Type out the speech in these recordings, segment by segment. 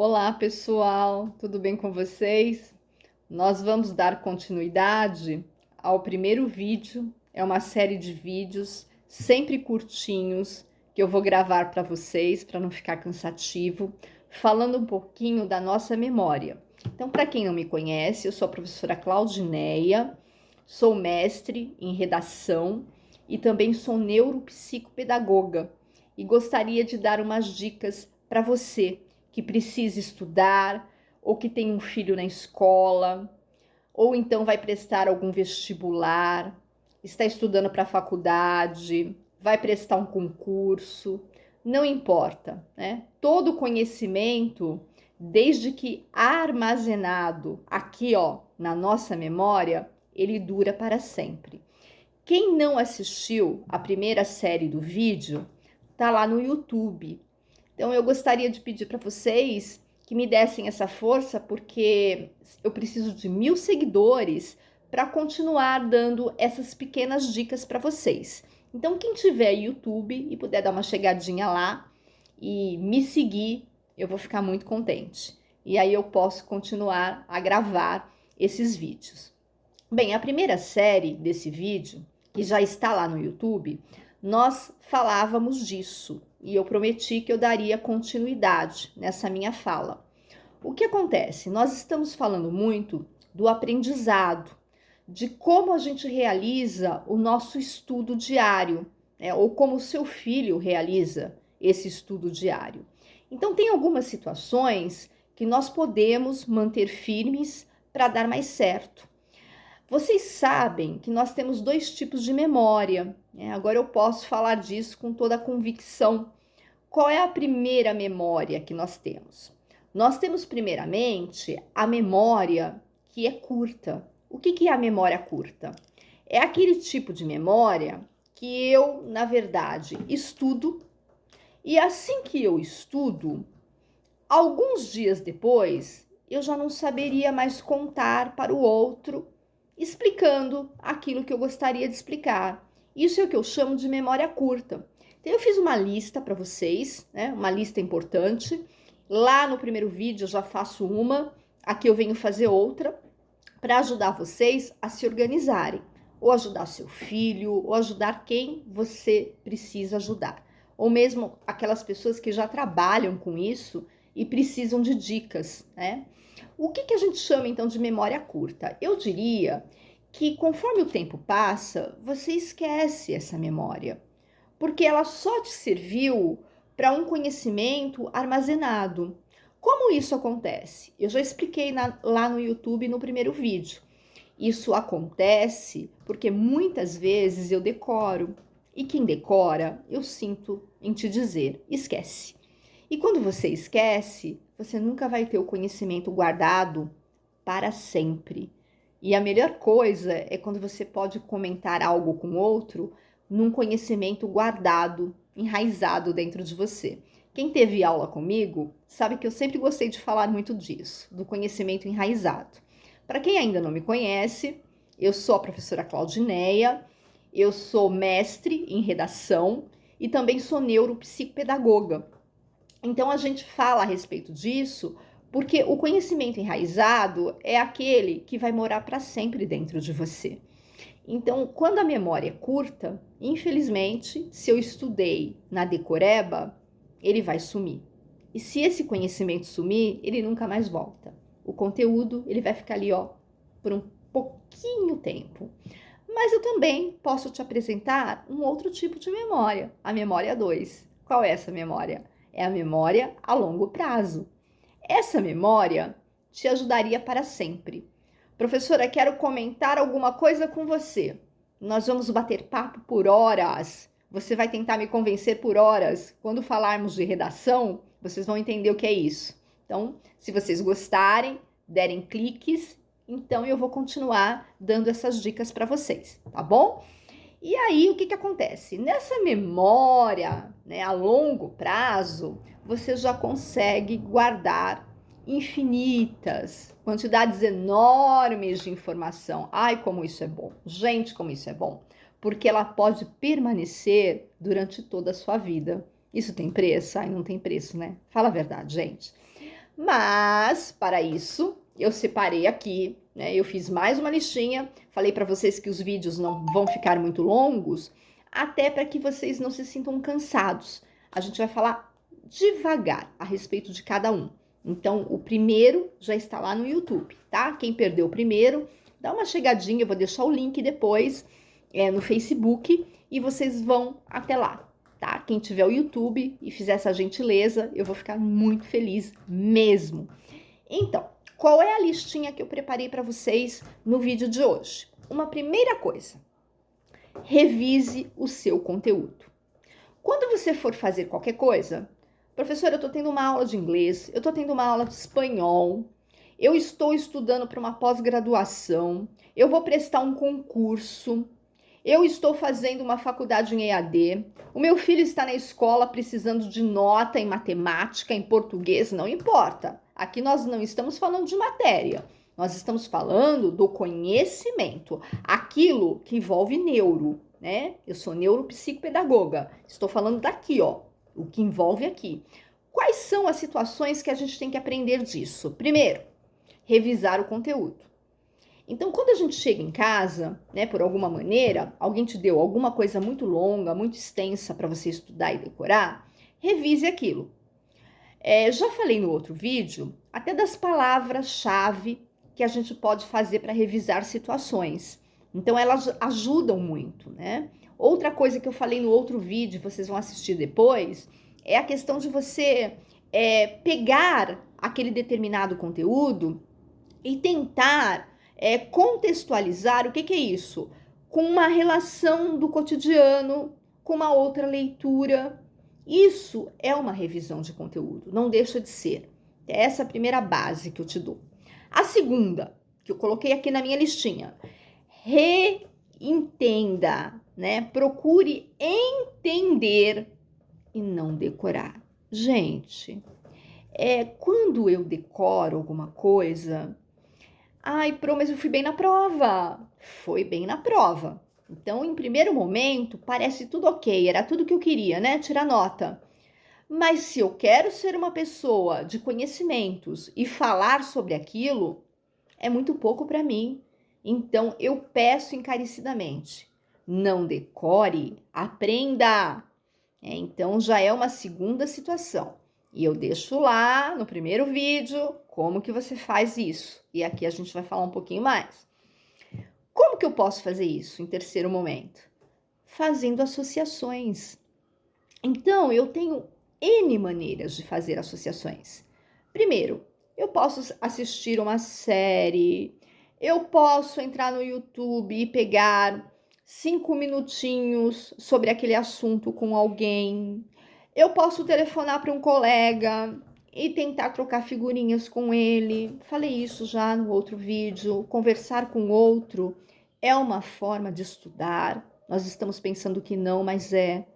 Olá, pessoal, tudo bem com vocês? Nós vamos dar continuidade ao primeiro vídeo. É uma série de vídeos sempre curtinhos que eu vou gravar para vocês, para não ficar cansativo, falando um pouquinho da nossa memória. Então, para quem não me conhece, eu sou a professora Claudineia, sou mestre em redação e também sou neuropsicopedagoga e gostaria de dar umas dicas para você que precisa estudar, ou que tem um filho na escola, ou então vai prestar algum vestibular, está estudando para a faculdade, vai prestar um concurso, não importa, né? Todo conhecimento, desde que armazenado aqui, ó, na nossa memória, ele dura para sempre. Quem não assistiu a primeira série do vídeo, tá lá no YouTube. Então, eu gostaria de pedir para vocês que me dessem essa força, porque eu preciso de 1.000 seguidores para continuar dando essas pequenas dicas para vocês. Então, quem tiver YouTube e puder dar uma chegadinha lá e me seguir, eu vou ficar muito contente. E aí eu posso continuar a gravar esses vídeos. Bem, a primeira série desse vídeo, que já está lá no YouTube, nós falávamos disso e eu prometi que eu daria continuidade nessa minha fala. O que acontece? Nós estamos falando muito do aprendizado, de como a gente realiza o nosso estudo diário, né? Ou como o seu filho realiza esse estudo diário. Então, tem algumas situações que nós podemos manter firmes para dar mais certo. Vocês sabem que nós temos dois tipos de memória, né? Agora eu posso falar disso com toda a convicção. Qual é a primeira memória que nós temos? Nós temos, primeiramente, a memória que é curta. O que é a memória curta? É aquele tipo de memória que eu, na verdade, estudo e assim que eu estudo, alguns dias depois, eu já não saberia mais contar para o outro, explicando aquilo que eu gostaria de explicar. Isso é o que eu chamo de memória curta. Então, eu fiz uma lista para vocês, né? Uma lista importante. Lá no primeiro vídeo eu já faço uma, aqui eu venho fazer outra, para ajudar vocês a se organizarem, ou ajudar seu filho, ou ajudar quem você precisa ajudar, ou mesmo aquelas pessoas que já trabalham com isso e precisam de dicas, né? O que a gente chama então de memória curta? Eu diria que conforme o tempo passa, você esquece essa memória, porque ela só te serviu para um conhecimento armazenado. Como isso acontece? Eu já expliquei lá no YouTube no primeiro vídeo. Isso acontece porque muitas vezes eu decoro. E quem decora, eu sinto em te dizer, esquece. E quando você esquece, você nunca vai ter o conhecimento guardado para sempre. E a melhor coisa é quando você pode comentar algo com outro num conhecimento guardado, enraizado dentro de você. Quem teve aula comigo sabe que eu sempre gostei de falar muito disso, do conhecimento enraizado. Para quem ainda não me conhece, eu sou a professora Claudineia, eu sou mestre em redação e também sou neuropsicopedagoga. Então a gente fala a respeito disso porque o conhecimento enraizado é aquele que vai morar para sempre dentro de você. Então, quando a memória é curta, infelizmente, se eu estudei na decoreba, ele vai sumir. E se esse conhecimento sumir, ele nunca mais volta. O conteúdo, ele vai ficar ali, ó, por um pouquinho tempo. Mas eu também posso te apresentar um outro tipo de memória, a memória 2. Qual é essa memória? É a memória a longo prazo. Essa memória te ajudaria para sempre. Professora, quero comentar alguma coisa com você. Nós vamos bater papo por horas. Você vai tentar me convencer por horas. Quando falarmos de redação, vocês vão entender o que é isso. Então, se vocês gostarem, derem cliques, então eu vou continuar dando essas dicas para vocês, tá bom? E aí, o que acontece? Nessa memória, né, a longo prazo, você já consegue guardar infinitas, quantidades enormes de informação. Ai, como isso é bom! Gente, como isso é bom! Porque ela pode permanecer durante toda a sua vida. Isso tem preço? Ai, não tem preço, né? Fala a verdade, gente. Mas, para isso, eu separei aqui, né? Eu fiz mais uma listinha. Falei para vocês que os vídeos não vão ficar muito longos, até para que vocês não se sintam cansados. A gente vai falar devagar a respeito de cada um. Então, o primeiro já está lá no YouTube, tá? Quem perdeu o primeiro, dá uma chegadinha, eu vou deixar o link depois no Facebook e vocês vão até lá, tá? Quem tiver o YouTube e fizer essa gentileza, eu vou ficar muito feliz mesmo. Então, qual é a listinha que eu preparei para vocês no vídeo de hoje? Uma primeira coisa, revise o seu conteúdo. Quando você for fazer qualquer coisa, professora, eu tô tendo uma aula de inglês, eu tô tendo uma aula de espanhol, eu estou estudando para uma pós-graduação, eu vou prestar um concurso, eu estou fazendo uma faculdade em EAD, o meu filho está na escola precisando de nota em matemática, em português, não importa. Aqui nós não estamos falando de matéria, nós estamos falando do conhecimento, aquilo que envolve neuro, né? Eu sou neuropsicopedagoga, estou falando daqui, ó, o que envolve aqui. Quais são as situações que a gente tem que aprender disso? Primeiro, revisar o conteúdo. Então, quando a gente chega em casa, né, por alguma maneira, alguém te deu alguma coisa muito longa, muito extensa para você estudar e decorar, revise aquilo. Já falei no outro vídeo até das palavras-chave que a gente pode fazer para revisar situações. Então, elas ajudam muito, né? Outra coisa que eu falei no outro vídeo, vocês vão assistir depois, é a questão de você pegar aquele determinado conteúdo e tentar contextualizar o que é isso, com uma relação do cotidiano, com uma outra leitura. Isso é uma revisão de conteúdo, não deixa de ser. É essa a primeira base que eu te dou. A segunda, que eu coloquei aqui na minha listinha, reentenda, né? Procure entender e não decorar. Gente, quando eu decoro alguma coisa, ai, mas eu fui bem na prova. Foi bem na prova. Então, em primeiro momento, parece tudo ok, era tudo que eu queria, né? Tirar nota. Mas se eu quero ser uma pessoa de conhecimentos e falar sobre aquilo, é muito pouco para mim. Então, eu peço encarecidamente, não decore, aprenda. Então, já é uma segunda situação. E eu deixo lá no primeiro vídeo como que você faz isso. E aqui a gente vai falar um pouquinho mais. Como que eu posso fazer isso em terceiro momento? Fazendo associações. Então, eu tenho N maneiras de fazer associações. Primeiro, eu posso assistir uma série, eu posso entrar no YouTube e pegar 5 minutinhos sobre aquele assunto com alguém. Eu posso telefonar para um colega e tentar trocar figurinhas com ele. Falei isso já no outro vídeo. Conversar com outro é uma forma de estudar. Nós estamos pensando que não, mas é.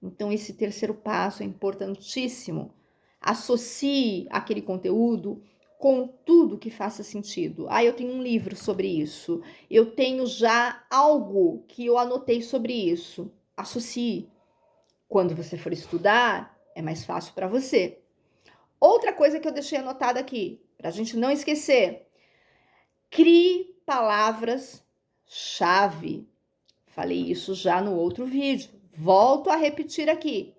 Então, esse terceiro passo é importantíssimo. Associe aquele conteúdo com tudo que faça sentido. Eu tenho um livro sobre isso. Eu tenho já algo que eu anotei sobre isso. Associe. Quando você for estudar, é mais fácil para você. Outra coisa que eu deixei anotada aqui, para a gente não esquecer. Crie palavras-chave. Falei isso já no outro vídeo. Volto a repetir aqui.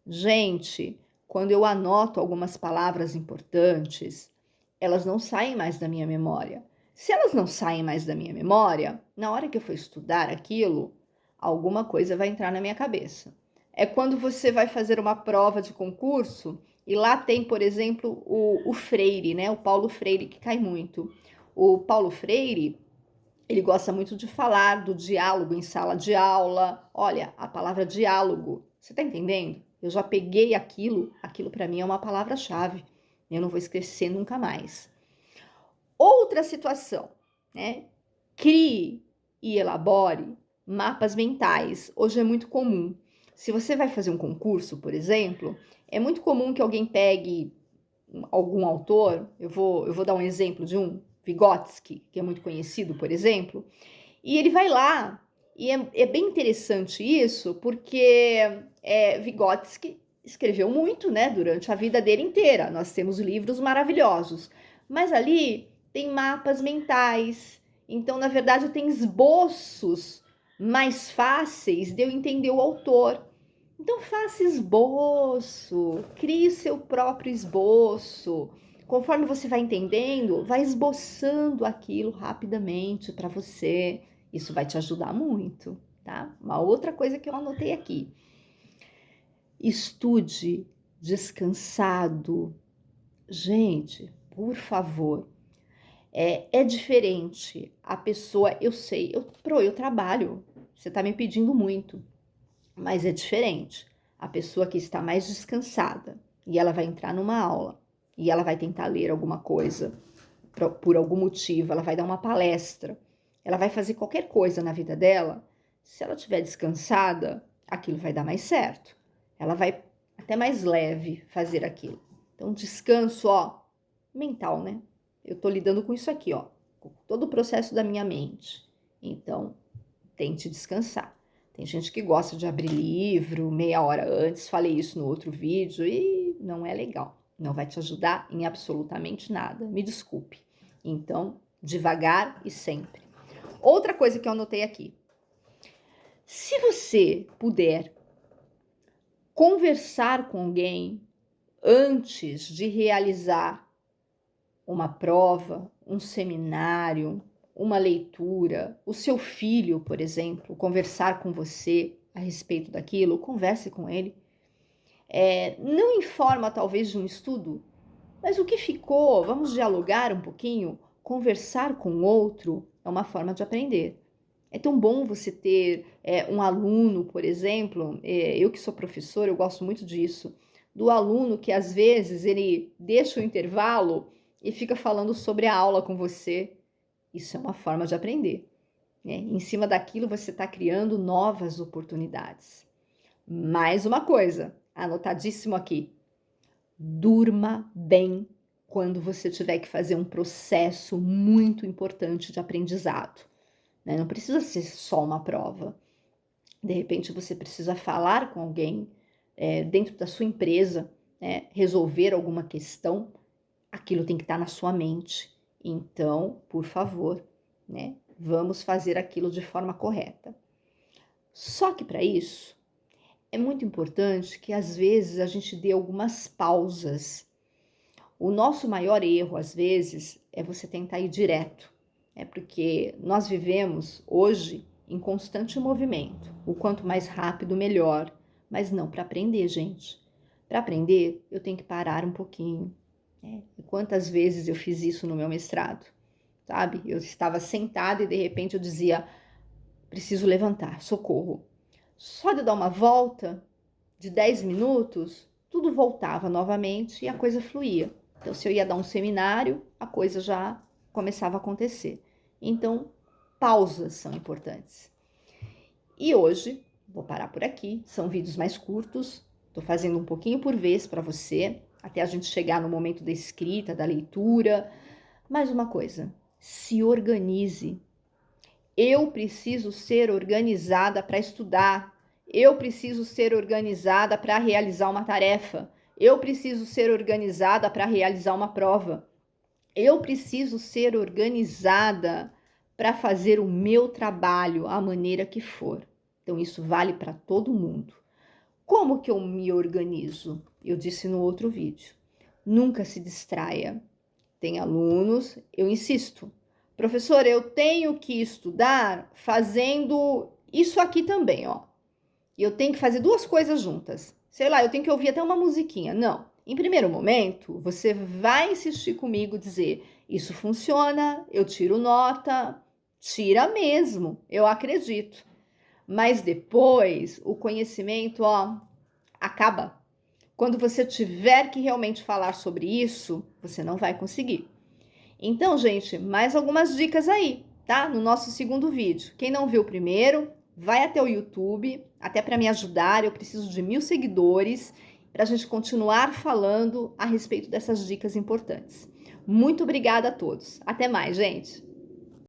Gente, quando eu anoto algumas palavras importantes, elas não saem mais da minha memória. Se elas não saem mais da minha memória, na hora que eu for estudar aquilo, alguma coisa vai entrar na minha cabeça. É quando você vai fazer uma prova de concurso e lá tem, por exemplo, o Freire, né? O Paulo Freire, que cai muito. O Paulo Freire, ele gosta muito de falar do diálogo em sala de aula. Olha, a palavra diálogo, você tá entendendo? Eu já peguei aquilo para mim é uma palavra-chave. Eu não vou esquecer nunca mais. Outra situação, né? Crie e elabore mapas mentais. Hoje é muito comum. Se você vai fazer um concurso, por exemplo, é muito comum que alguém pegue algum autor. Eu vou dar um exemplo de um, Vygotsky, que é muito conhecido, por exemplo, e ele vai lá, e é bem interessante isso, porque Vygotsky escreveu muito, né, durante a vida dele inteira. Nós temos livros maravilhosos, mas ali tem mapas mentais. Então, na verdade, tem esboços mais fáceis de eu entender o autor. Então, faça esboço, crie seu próprio esboço. Conforme você vai entendendo, vai esboçando aquilo rapidamente para você. Isso vai te ajudar muito, tá? Uma outra coisa que eu anotei aqui. Estude descansado. Gente, por favor. É diferente. A pessoa, eu sei, eu trabalho. Você está me pedindo muito. Mas é diferente. A pessoa que está mais descansada e ela vai entrar numa aula e ela vai tentar ler alguma coisa por algum motivo, ela vai dar uma palestra, ela vai fazer qualquer coisa na vida dela. Se ela estiver descansada, aquilo vai dar mais certo. Ela vai até mais leve fazer aquilo. Então, descanso, ó, mental, né? Eu tô lidando com isso aqui, ó, com todo o processo da minha mente. Então, tente descansar. Tem gente que gosta de abrir livro meia hora antes, falei isso no outro vídeo e não é legal. Não vai te ajudar em absolutamente nada, me desculpe. Então, devagar e sempre. Outra coisa que eu anotei aqui. Se você puder conversar com alguém antes de realizar uma prova, um seminário, uma leitura, o seu filho, por exemplo, conversar com você a respeito daquilo, converse com ele. Não em forma talvez de um estudo, mas o que ficou, vamos dialogar um pouquinho, conversar com o outro é uma forma de aprender. É tão bom você ter um aluno, por exemplo, eu que sou professora, eu gosto muito disso, do aluno que às vezes ele deixa o intervalo e fica falando sobre a aula com você. Isso é uma forma de aprender, né? Em cima daquilo você está criando novas oportunidades. Mais uma coisa, anotadíssimo aqui. Durma bem quando você tiver que fazer um processo muito importante de aprendizado, né? Não precisa ser só uma prova. De repente você precisa falar com alguém dentro da sua empresa, né? Resolver alguma questão, aquilo tem que estar na sua mente. Então, por favor, né? Vamos fazer aquilo de forma correta. Só que para isso, é muito importante que às vezes a gente dê algumas pausas. O nosso maior erro, às vezes, é você tentar ir direto. Porque nós vivemos hoje em constante movimento. O quanto mais rápido, melhor. Mas não para aprender, gente. Para aprender, eu tenho que parar um pouquinho. E quantas vezes eu fiz isso no meu mestrado? Sabe? Eu estava sentada e de repente eu dizia, preciso levantar, socorro. Só de dar uma volta de 10 minutos, tudo voltava novamente e a coisa fluía. Então, se eu ia dar um seminário, a coisa já começava a acontecer. Então, pausas são importantes. E hoje, vou parar por aqui, são vídeos mais curtos, estou fazendo um pouquinho por vez para você, até a gente chegar no momento da escrita, da leitura. Mais uma coisa, se organize. Eu preciso ser organizada para estudar. Eu preciso ser organizada para realizar uma tarefa. Eu preciso ser organizada para realizar uma prova. Eu preciso ser organizada para fazer o meu trabalho, a maneira que for. Então, isso vale para todo mundo. Como que eu me organizo? Eu disse no outro vídeo. Nunca se distraia. Tem alunos, eu insisto, professor, eu tenho que estudar fazendo isso aqui também, ó. E eu tenho que fazer duas coisas juntas. Sei lá, eu tenho que ouvir até uma musiquinha. Não. Em primeiro momento, você vai insistir comigo, dizer, isso funciona, eu tiro nota, tira mesmo, eu acredito. Mas depois, o conhecimento, ó, acaba. Quando você tiver que realmente falar sobre isso, você não vai conseguir. Então, gente, mais algumas dicas aí, tá? No nosso segundo vídeo. Quem não viu o primeiro, vai até o YouTube, até para me ajudar, eu preciso de 1000 seguidores para a gente continuar falando a respeito dessas dicas importantes. Muito obrigada a todos. Até mais, gente!